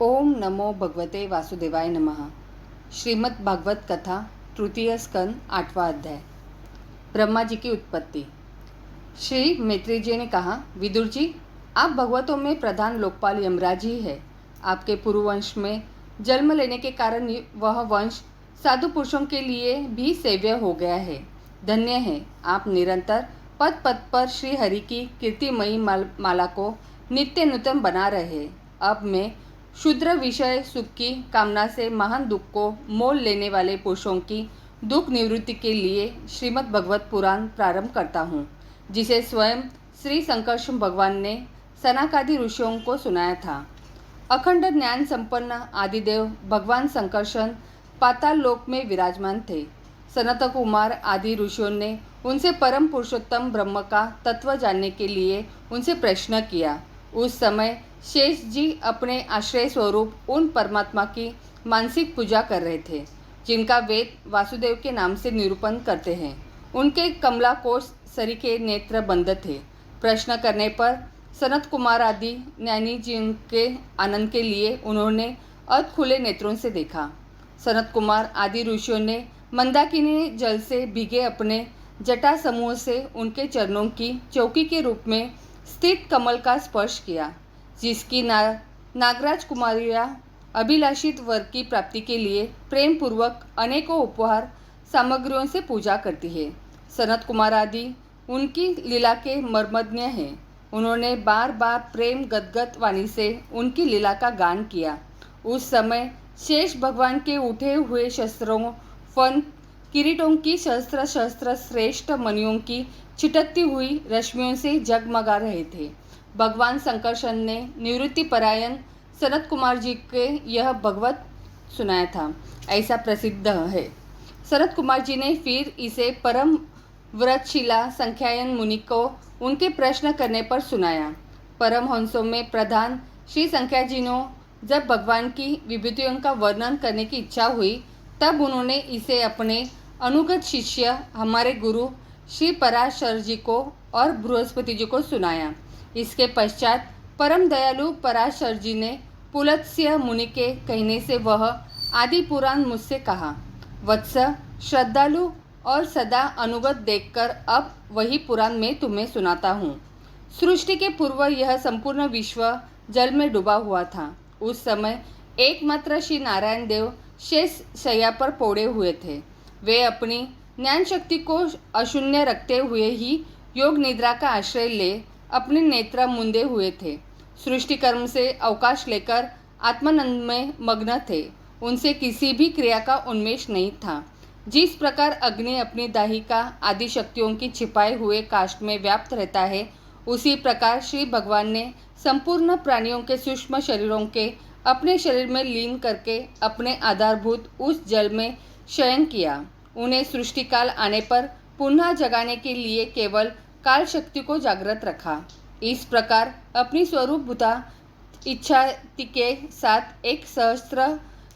ओम नमो भगवते वासुदेवाय नमः। श्रीमद् भागवत कथा तृतीय स्कंद 8वां अध्याय। ब्रह्मा जी की उत्पत्ति। श्री मैत्री जी ने कहा, विदुर जी, आप भगवतों में प्रधान लोकपाल यमराज ही है। आपके पूर्ववंश में जन्म लेने के कारण वह वंश साधु पुरुषों के लिए भी सेव्य हो गया है। धन्य है, आप निरंतर पद पद पर श्री हरि की कीर्तिमयी माला को नित्य नूतन बना रहे। अब मैं शूद्र विषय सुख की कामना से महान दुख को मोल लेने वाले पुरुषों की दुख निवृत्ति के लिए श्रीमद् भगवत पुराण प्रारंभ करता हूँ, जिसे स्वयं श्री संकर्षण भगवान ने सनकादि ऋषियों को सुनाया था। अखंड ज्ञान संपन्न आदिदेव भगवान संकर्षण पाताल लोक में विराजमान थे। सनत कुमार आदि ऋषियों ने उनसे परम पुरुषोत्तम ब्रह्म का तत्व जानने के लिए उनसे प्रश्न किया। उस समय शेष जी अपने आश्रय स्वरूप उन परमात्मा की मानसिक पूजा कर रहे थे, जिनका वेद वासुदेव के नाम से निरूपण करते हैं। उनके कमला कोश सरीखे नेत्र बंद थे। प्रश्न करने पर सनत कुमार आदि ज्ञानी जी के आनंद के लिए उन्होंने अध खुले नेत्रों से देखा। सनत कुमार आदि ऋषियों ने मंदाकिनी जल से भीगे अपने जटा समूह से उनके चरणों की चौकी के रूप में स्थित कमल का स्पर्श किया, जिसकी नागराज कुमारियाँ अभिलाषित वर की प्राप्ति के लिए प्रेम पूर्वक अनेकों उपहार सामग्रियों से पूजा करती है। सनत कुमार आदि उनकी लीला के मर्मज्ञ हैं। उन्होंने बार बार प्रेम गदगद वाणी से उनकी लीला का गान किया। उस समय शेष भगवान के उठे हुए शस्त्रों, फन, किरीटों की शस्त्र शस्त्र श्रेष्ठ मणियों की छिटकती हुई रश्मियों से जगमगा रहे थे। भगवान संकर्षण ने निवृत्ति परायण सनत कुमार जी के यह भगवत सुनाया था, ऐसा प्रसिद्ध है। सनत कुमार जी ने फिर इसे परम व्रतशिला संख्यायन मुनि को उनके प्रश्न करने पर सुनाया। परमहंसों में प्रधान श्री संख्या जी ने जब भगवान की विभूतियों का वर्णन करने की इच्छा हुई, तब उन्होंने इसे अपने अनुगत शिष्य हमारे गुरु श्री पराशर जी को और बृहस्पति जी को सुनाया। इसके पश्चात परम दयालु पराशर जी ने पुलत्स्य मुनि के कहने से वह आदि पुराण मुझसे कहा। वत्स, श्रद्धालु और सदा अनुगत देखकर अब वही पुराण मैं तुम्हें सुनाता हूँ। सृष्टि के पूर्व यह संपूर्ण विश्व जल में डूबा हुआ था। उस समय एकमात्र श्री नारायण देव शेष शैया पर पौड़े हुए थे। वे अपनी ज्ञान शक्ति को अशून्य रखते हुए ही योग निद्रा का आश्रय ले अपने नेत्र मूंदे हुए थे। सृष्टि कर्म से अवकाश लेकर आत्मानंद में मग्न थे। उनसे किसी भी क्रिया का उन्मेष नहीं था। जिस प्रकार अग्नि अपनी दाहिका आदि शक्तियों की छिपाए हुए काष्ठ में व्याप्त रहता है, उसी प्रकार श्री भगवान ने संपूर्ण प्राणियों के सूक्ष्म शरीरों के अपने शरीर में लीन करके अपने आधारभूत उस जल में शयन किया। उन्हें सृष्टि काल आने पर पुनः जगाने के लिए केवल काल शक्ति को जागृत रखा। इस प्रकार अपनी स्वरूपभूता इच्छा के साथ एक सहस्त्र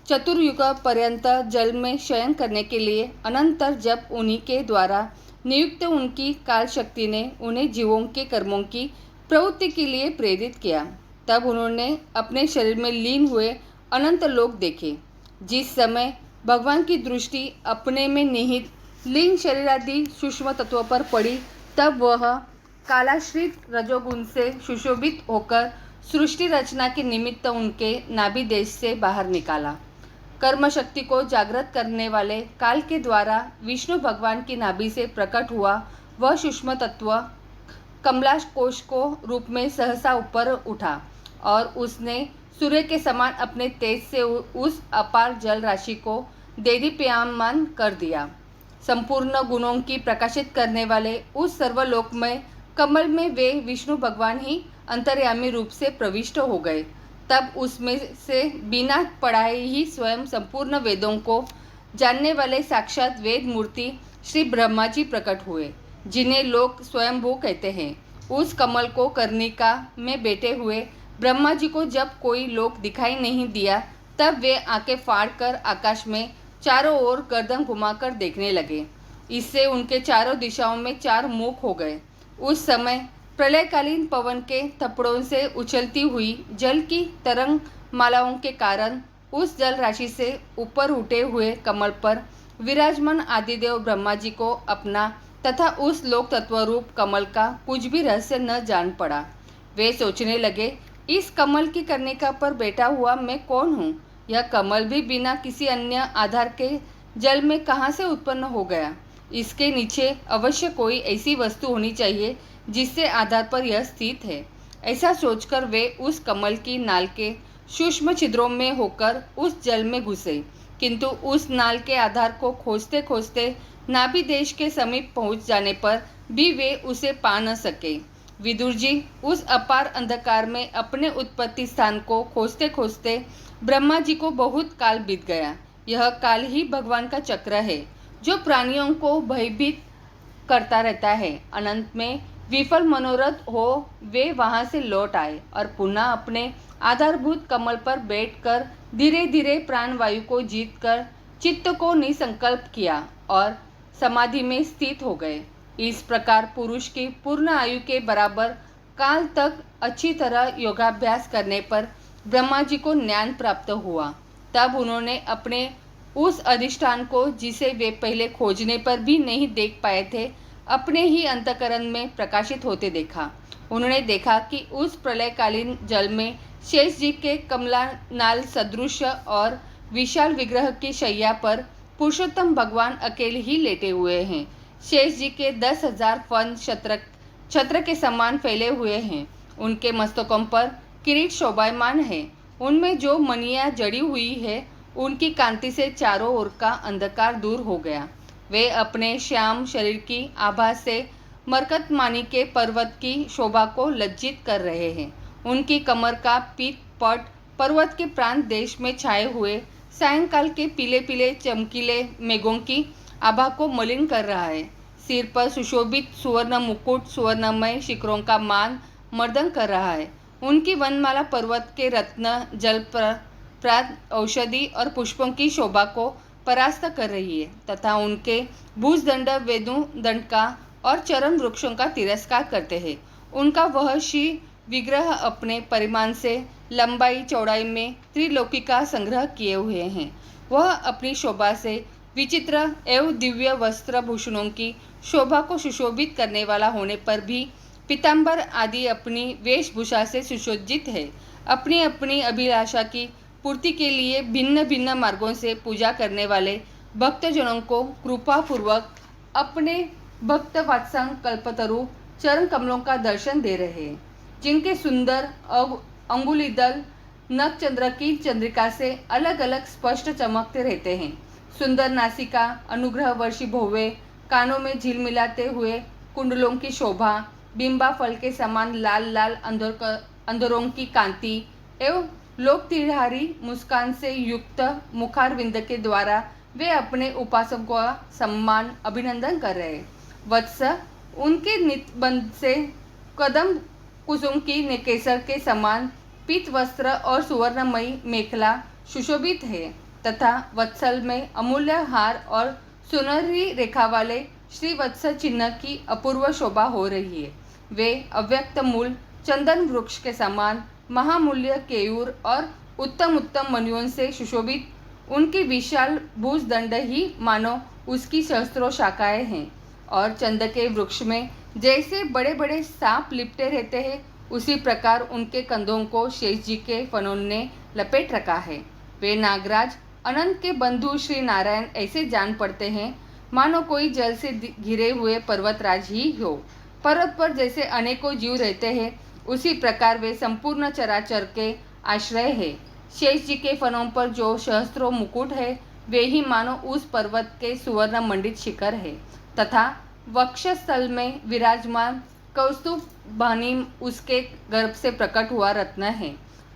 चतुर्युग पर्यंत जल में शयन करने के लिए अनंतर जब उन्हीं के द्वारा नियुक्त उनकी काल शक्ति ने उन्हें जीवों के कर्मों की प्रवृत्ति के लिए प्रेरित किया, तब उन्होंने अपने शरीर में लीन हुए अनंत लोक देखे। जिस समय भगवान की दृष्टि अपने में निहित लिंग शरीर आदि सूक्ष्म तत्वों पर पड़ी, तब वह कालाश्रित रजोगुण से सुशोभित होकर सृष्टि रचना के निमित्त उनके नाभि देश से बाहर निकाला। कर्म शक्ति को जागृत करने वाले काल के द्वारा विष्णु भगवान की नाभि से प्रकट हुआ वह सूक्ष्म तत्व कमलाश कोश को रूप में सहसा ऊपर उठा और उसने सूर्य के समान अपने तेज से उस अपार जल राशि को देदीप्यमान कर दिया। संपूर्ण गुणों की प्रकाशित करने वाले उस सर्वलोक में कमल में वे विष्णु भगवान ही अंतर्यामी रूप से प्रविष्ट हो गए। तब उसमें से बिना पढ़ाए ही स्वयं संपूर्ण वेदों को जानने वाले साक्षात वेद मूर्ति श्री ब्रह्मा जी प्रकट हुए, जिन्हें लोग स्वयंभू कहते हैं। उस कमल को कर्णिका में बैठे हुए ब्रह्मा जी को जब कोई लोक दिखाई नहीं दिया, तब वे आंखें फाड़कर आकाश में चारों ओर गर्दन घुमाकर देखने लगे। इससे उनके चारों दिशाओं में चार मुख हो गए। उस समय प्रलयकालीन पवन के थप्पड़ों से उछलती हुई जल की तरंग मालाओं के कारण उस जल राशि से ऊपर उठे हुए कमल पर विराजमान आदिदेव ब्रह्मा जी को अपना तथा उस लोक तत्वरूप कमल का कुछ भी रहस्य न जान पड़ा। वे सोचने लगे, इस कमल की कर्णिका पर बैठा हुआ मैं कौन हूँ? यह कमल भी बिना किसी अन्य आधार के जल में कहाँ से उत्पन्न हो गया? इसके नीचे अवश्य कोई ऐसी वस्तु होनी चाहिए जिससे आधार पर यह स्थित है। ऐसा सोचकर वे उस कमल की नाल के सूक्ष्म छिद्रों में होकर उस जल में घुसे, किंतु उस नाल के आधार को खोजते खोजते नाभि देश के समीप पहुंच जाने पर भी वे उसे पा न सके। विदुर जी उस अपार अंधकार में अपने उत्पत्ति स्थान को खोजते खोजते ब्रह्मा जी को बहुत काल बीत गया। यह काल ही भगवान का चक्र है जो प्राणियों को भयभीत करता रहता है। अनंत में विफल मनोरथ हो वे वहां से लौट आए और पुनः अपने आधारभूत कमल पर बैठकर धीरे धीरे प्राणवायु को जीतकर चित्त को निसंकल्प किया और समाधि में स्थित हो गए। इस प्रकार पुरुष की पूर्ण आयु के बराबर काल तक अच्छी तरह योगाभ्यास करने पर ब्रह्मा जी को ज्ञान प्राप्त हुआ। तब उन्होंने अपने उस अधिष्ठान को, जिसे वे पहले खोजने पर भी नहीं देख पाए थे, अपने ही अंतःकरण में प्रकाशित होते देखा। उन्होंने देखा कि उस प्रलयकालीन जल में शेष जी के कमलानाल सदृश और विशाल विग्रह की शैया पर पुरुषोत्तम भगवान अकेले ही लेटे हुए हैं। शेष जी के 10,000 फन छत्र के समान फैले हुए हैं। उनके मस्तकों पर किरीट शोभायमान है। उनमें जो मणियाँ जड़ी हुई है, उनकी कांति से चारों ओर का अंधकार दूर हो गया। वे अपने श्याम शरीर की आभा से मरकतमानी के पर्वत की शोभा को लज्जित कर रहे हैं। उनकी कमर का पीत पट पर्वत के प्रांत देश में छाए हुए सायंकाल के पीले पीले चमकीले मेघों की आभा को मलिन कर रहा है। सिर पर सुशोभित सुवर्ण मुकुट सुवर्णमय शिखरों का मान मर्दन कर रहा है। उनकी वनमाला पर्वत के रत्न जल प्रात औषधि और पुष्पों की शोभा को परास्त कर रही है तथा उनके भुजदंड वेदु दंड का और चरण वृक्षों का तिरस्कार करते हैं। उनका वह श्री विग्रह अपने परिमाण से लंबाई चौड़ाई में त्रिलोकी का संग्रह किए हुए हैं। वह अपनी शोभा से विचित्र एवं दिव्य वस्त्र भूषणों की शोभा को सुशोभित करने वाला होने पर भी पीताम्बर आदि अपनी वेशभूषा से सुसज्जित है। अपनी अपनी अभिलाषा की पूर्ति के लिए भिन्न भिन्न मार्गों से पूजा करने वाले भक्तजनों को कृपापूर्वक अपने भक्त वात्संग कल्पतरु चरण कमलों का दर्शन दे रहे हैं, जिनके सुंदर अंगुलीदल नख चंद्र की चंद्रिका से अलग अलग स्पष्ट चमकते रहते हैं। सुंदर नासिका, अनुग्रह वर्षी भौवे, कानों में झिलमिलाते हुए कुंडलों की शोभा, बिंबा फल के समान लाल लाल अंधरों की कांति एवं लोक तिरहारी मुस्कान से युक्त मुखारविंद के द्वारा वे अपने उपासकों का सम्मान अभिनंदन कर रहे। वत्स उनके नितबंध से कदम कुसुम की केसर के समान पीत वस्त्र और सुवर्णमयी मेखला सुशोभित है तथा वत्सल में अमूल्य हार और सुनहरी रेखा वाले श्री वत्स चिन्ह की अपूर्व शोभा हो रही है। वे अव्यक्त मूल चंदन वृक्ष के समान महामूल्य केयूर और उत्तम उत्तम मणियों से सुशोभित उनकी विशाल भुजदंड ही मानो उसकी सहस्त्रों शाखाएं हैं और चंद के वृक्ष में जैसे बड़े बड़े सांप लिपटे रहते हैं, उसी प्रकार उनके कंधों को शेष जी के फनों ने लपेट रखा है। वे नागराज अनंत के बंधु श्री नारायण ऐसे जान पड़ते हैं मानो कोई जल से घिरे हुए पर्वतराज ही हो। पर्वत पर जैसे अनेकों जीव रहते हैं, उसी प्रकार वे संपूर्ण चराचर के आश्रय है। शेष जी के फनों पर जो सहस्त्रों मुकुट है, वे ही मानो उस पर्वत के सुवर्ण मंडित शिखर है तथा वक्षस्थल में विराजमान कौस्तुभ भानी उसके गर्भ से प्रकट हुआ रत्न है।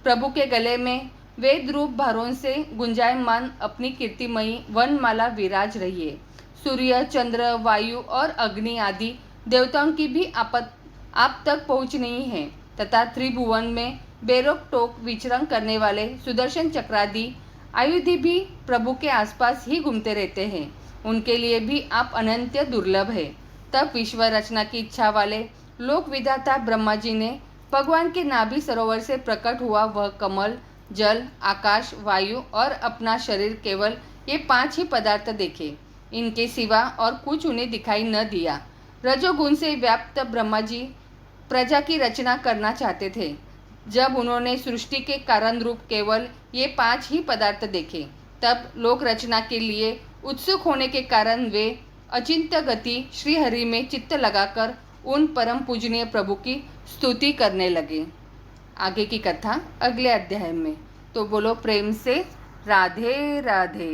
प्रभु के गले में वेद रूप भारों से गुंजायमान अपनी कीर्तिमयी वनमाला विराज रही है। सूर्य, चंद्र, वायु और अग्नि आदि देवताओं की भी आप तक पहुँच नहीं है तथा त्रिभुवन में बेरोक टोक विचरण करने वाले सुदर्शन चक्रादि आयुधि भी प्रभु के आसपास ही घूमते रहते हैं। उनके लिए भी आप अनंत दुर्लभ है। तब विश्व रचना की इच्छा वाले लोक विधाता ब्रह्मा जी ने भगवान के नाभि सरोवर से प्रकट हुआ वह कमल, जल, आकाश, वायु और अपना शरीर, केवल ये 5 ही पदार्थ देखे। इनके सिवा और कुछ उन्हें दिखाई न दिया। रजोगुण से व्याप्त ब्रह्मा जी प्रजा की रचना करना चाहते थे। जब उन्होंने सृष्टि के कारण रूप केवल ये 5 ही पदार्थ देखे, तब लोक रचना के लिए उत्सुक होने के कारण वे अचिंत्य गति श्रीहरि में चित्त लगाकर उन परम पूजनीय प्रभु की स्तुति करने लगे। आगे की कथा अगले अध्याय में। तो बोलो प्रेम से राधे राधे।